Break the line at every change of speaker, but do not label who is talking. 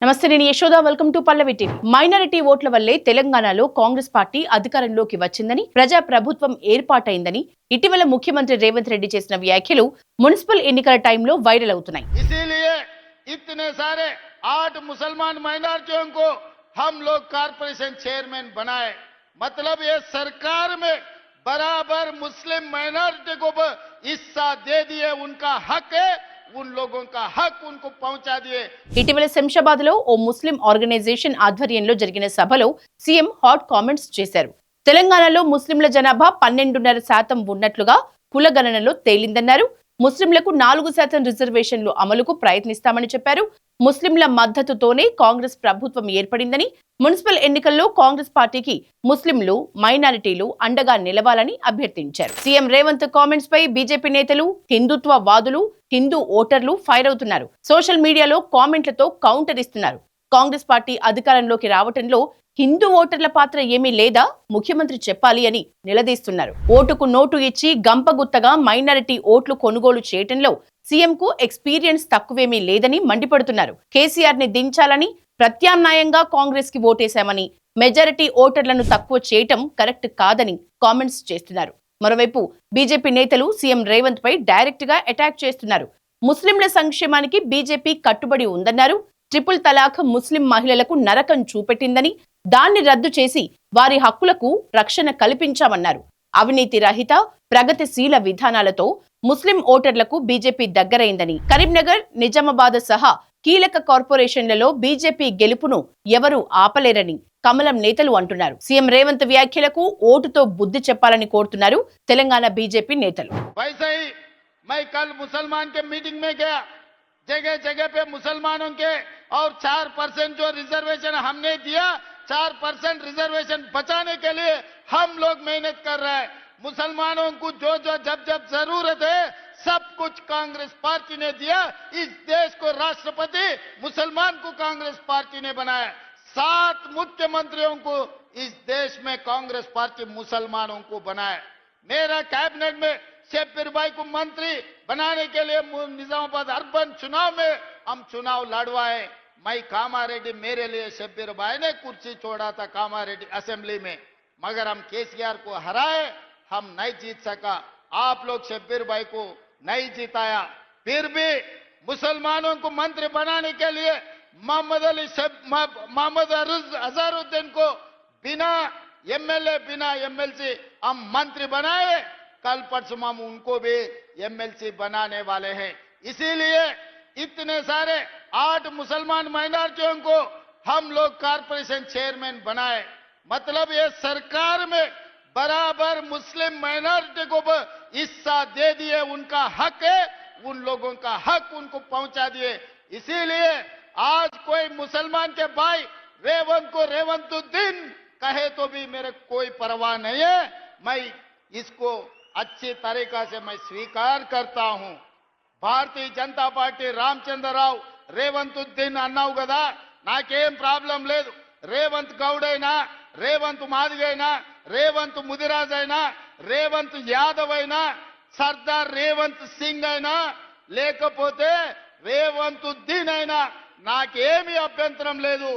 నమస్తే, నేను Yashoda. Welcome to Pallavi TV. Minority ఓట్ల వల్లే తెలంగాణలో కాంగ్రెస్ పార్టీ అధికారంలోకి వచ్చిందని, ప్రజా ప్రభుత్వం ఏర్పాటైందని ఇటీవల ముఖ్యమంత్రి రేవంత్ రెడ్డి చేసిన వ్యాఖ్యలు మున్సిపల్ ఎన్నికల టైంలో వైరల్ అవుతున్నాయి.
इसीलिए इतने सारे 8 मुसलमान माइनॉरिटियों को हम लोग कारपोरेशन चेयरमैन बनाए। मतलब ये सरकार में बराबर मुस्लिम माइनॉरिटी को हिस्सा दे दिए, उनका हक है, उन लोगों का हक उनको पहुंचा दिए।
ఇటీవల శంషాబాద్ లో ఓ ముస్లిం ఆర్గనైజేషన్ ఆధ్వర్యంలో జరిగిన సభలో సీఎం హాట్ కామెంట్స్ చేశారు. తెలంగాణలో ముస్లింల జనాభా 12.5% ఉన్నట్లుగా కులగణనలో తేలిందన్నారు. ముస్లింలకు 4% రిజర్వేషన్లు అమలుకు ప్రయత్నిస్తామని చెప్పారు. ముస్లింల మద్దతుతోనే కాంగ్రెస్ ప్రభుత్వం ఏర్పడిందని, మున్సిపల్ ఎన్నికల్లో కాంగ్రెస్ పార్టీకి ముస్లింలు, మైనారిటీలు అండగా నిలవాలని అభ్యర్థించారు. సీఎం రేవంత్ కామెంట్స్ పై బీజేపీ నేతలు, హిందుత్వ వాదులు, హిందూ ఓటర్లు ఫైర్ అవుతున్నారు. సోషల్ మీడియాలో కామెంట్లతో కౌంటర్ ఇస్తున్నారు. కాంగ్రెస్ పార్టీ అధికారంలోకి రావటంలో హిందూ ఓటర్ల పాత్ర ఏమీ లేదా, ముఖ్యమంత్రి చెప్పాలి అని నిలదీస్తున్నారు. ఓటుకు నోటు ఇచ్చి గంపగుత్తగా మైనారిటీ ఓట్లు కొనుగోలు చేయటంలో సీఎంకు ఎక్స్పీరియన్స్ తక్కువేమీ లేదని మండిపడుతున్నారు. కేసీఆర్ ని దించాలని, ప్రత్యామ్నాయంగా కాంగ్రెస్ కి ఓటేశామని, మెజారిటీ ఓటర్లను తక్కువ చేయటం కరెక్ట్ కాదని కామెంట్స్ చేస్తున్నారు. మరోవైపు బీజేపీ నేతలు సీఎం రేవంత్ పై డైరెక్ట్ గా అటాక్ చేస్తున్నారు. ముస్లింల సంక్షేమానికి బీజేపీ కట్టుబడి ఉందన్నారు. ట్రిపుల్ తలాఖ్ ముస్లిం మహిళలకు నరకం చూపెట్టిందని, దాన్ని రద్దు చేసి వారి హక్కులకు రక్షణ కల్పించామన్నారు. అవినీతి రహిత, ప్రగతిశీల విధానాలతో ముస్లిం ఓటర్లకు బీజేపీ దగ్గరైందని, కరీంనగర్, నిజామాబాద్ సహా కీలక కార్పొరేషన్లలో బీజేపీ గెలుపును ఎవరూ ఆపలేరని కమలం నేతలు అంటున్నారు. సీఎం రేవంత్ వ్యాఖ్యలకు ఓటుతో బుద్ధి చెప్పాలని కోరుతున్నారు తెలంగాణ బీజేపీ నేతలు.
जगह जगह पे मुसलमानों के और 4% जो रिजर्वेशन हमने दिया, 4% रिजर्वेशन बचाने के लिए हम लोग मेहनत कर रहे हैं। मुसलमानों को जो जो जब जब जरूरत है सब कुछ कांग्रेस पार्टी ने दिया। इस देश को राष्ट्रपति मुसलमान को कांग्रेस पार्टी ने बनाया। 7 मुख्यमंत्रियों को इस देश में कांग्रेस पार्टी मुसलमानों को बनाया। मेरा कैबिनेट में शब्बीर भाई को मंत्री बनाने के लिए निजामाबाद अर्बन चुनाव में हम चुनाव लड़वाए। मैं कामारेड्डी, मेरे लिए शब्बीर भाई ने कुर्सी छोड़ा था कामारेड्डी असेंबली में, मगर हम केसीआर को हराए, हम नहीं जीत सका। आप लोग शब्बीर भाई को नहीं जिताया, फिर भी मुसलमानों को मंत्री बनाने के लिए मोहम्मद अजहरुद्दीन को बिना एमएलए, बिना एमएलसी हम मंत्री बनाए। कल परसों हम उनको भी एमएलसी बनाने वाले हैं। इसीलिए इतने सारे 8 मुसलमान माइनॉरिटियों को हम लोग कारपोरेशन चेयरमैन बनाए। मतलब ये सरकार में बराबर मुस्लिम माइनॉरिटी को हिस्सा दे दिए, उनका हक है, उन लोगों का हक उनको पहुंचा दिए। इसीलिए आज कोई मुसलमान के भाई रेवंत को रेवंतुद्दीन कहे तो भी मेरे कोई परवाह नहीं है। मैं इसको अच्छी तरीका से मैं स्वीकार करता हूं। भारतीय जनता पार्टी रामचंद्र राव रेवंतुद्दीन अन्नाవు కదా, నాకేం ప్రాబ్లం లేదు. రేవంత్ గౌడ్ అయినా, రేవంత్ మాదిగ అయినా, రేవంత్ ముదిరాజ్ అయినా, రేవంత్ యాదవ్ అయినా, సర్దార్ రేవంత్ సింగ్ అయినా, లేకపోతే రేవంతుద్దీన్ అయినా నాకేమీ అభ్యంతరం లేదు.